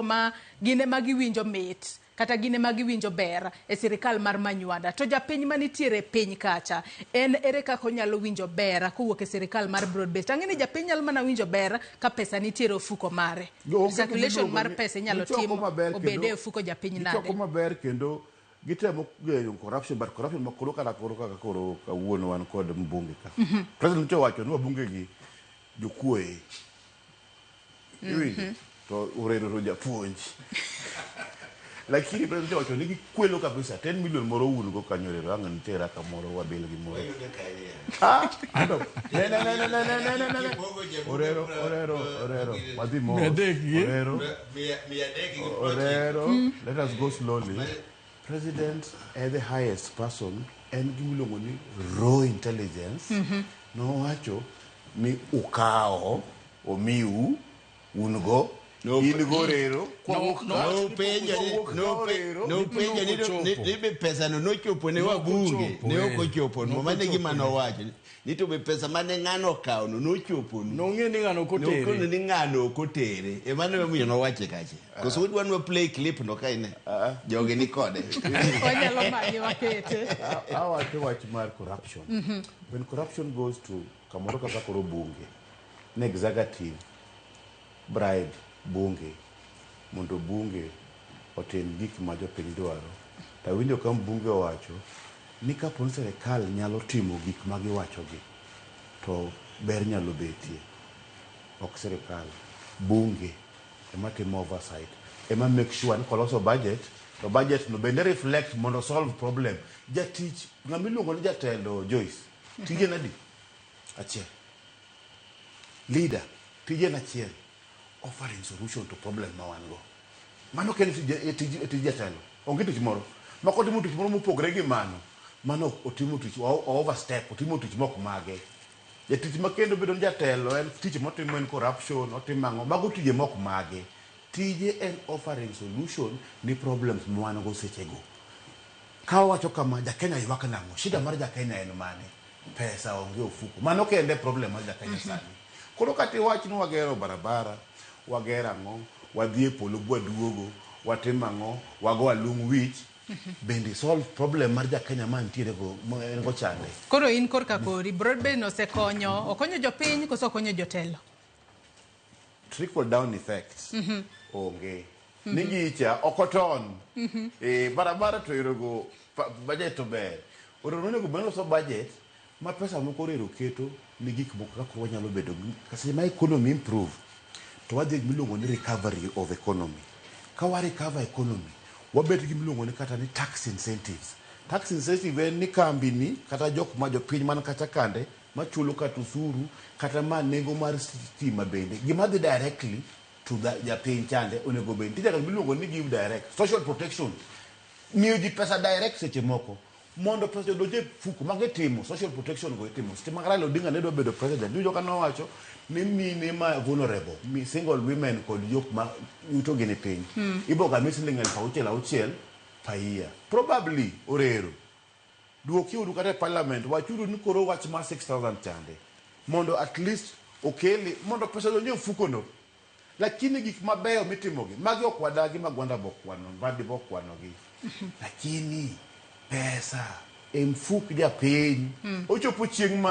ma gine magiwinjo mit kata gine magiwinjo ber e sirikal mar Manywanda to japiny manitiere piny kacha en ere kaka onyalo winjo ber kowuok e sirikal mar broad based. Ang'e ni japiny nyalo mana winjo ber ka pesa nitiere ofuko mare. Circulation mar pesa inyalo tim obede e ofuko japiny nade. Choko maber kendo gitemo genyo corruption, but corruption makoro kaka koro kawuono wan kod mbunge ka. President owacho ni wabunge gi jokuoye. To urero japuonj. Lakini president owacho ni gikwelo kabisa 10 million moro un go kanyorero anga nitera kamoro wabel gi moro. Ando. Orero. Wadhi mo. Orero. Let us go slowly. President as the highest person and gimiluongo ni raw intelligence no wacho ni ukao omiu ungo ingo rero no penja ni be pesa no chopo ne wabunge ne okochopo no mane gima no wacho ni to be pesa mane ngano kao no chopo no nge ni ngano kotere no ni ngano kotere e mane mo no wache kache koso we want to play clip no kaine joge ni kode onyalo manyo wakete our watch mar corruption when corruption goes to kamoro kaka koro bunge ne executive bribe bunge mondo bunge otim gik ma jopiny dwaro ta winjo kam bunge owacho ni kapo ni serikal nyalo timo gik ma giwacho gi to ber nyalo betie ok serikal bunge ema timo oversight ema make sure ni koloso budget to budget no bende reflect mondo solve problem jatich ngamiluongo ni jatelo Joyce tije nadi achiel leader tije na chiel offering solution to problem ma wan go mano ken tije jatelo onge tich moro mako timo tich moro mopogre gi mano otimo tich overstep otimo tich mok mage jatich makendo bedo jatelo en tich motimo en corruption otimango mago tije mok mage tije en offering solution ni problems ma wan go sechego ka wacho kama Jakenya ywak nango shida mar Jakenya en mane pesa onge ofuko mano kende problem mar Jakenya sani koro kati wach ni wagero barabara wagera ngo wadhie polo bwaduogo watimango wago alung wich bende solve problem mar Jakenya mantiere go en go chande koro in korka kori broad based no se okonyo jopiny koso okonyo jotelo trickle down effects onge ningicha okoton barabara to irogo budget to ber orono go beno so budget ma pesa moko rero keto ni gik moko kaka wanyalo bedo kasi ma economy improve to wadhi miluongo ni recovery of economy ka wa recover economy wabet gi miluongo ni kata ni tax incentive en ni kambi ni kata jok ma jopiny man kacha kande machulo kata usuru kata ma nengo mar stima bende gima dhi directly to the japiny chande onego bende tija miluongo ni give direct social protection miyo ji pesa direct seche moko mondo pesa doje fuku magetimo social protection go itimo stima Raila Odinga ne do bedo president nijo kana wacho ni mine ma vulnerable mi single women kod jok ma uto gene piny iboga misling auchiel paia probably orero duoki udu kata parliament wachudu ni koro wach ma 6000 chande mondo at least okeli mondo pesa doje fuko no lakini gik mabeyo mitimo gi magi ok wadagi magwanda bokwano badi bokwano gi lakini pesa emfuk japiny ochopo chieng' ma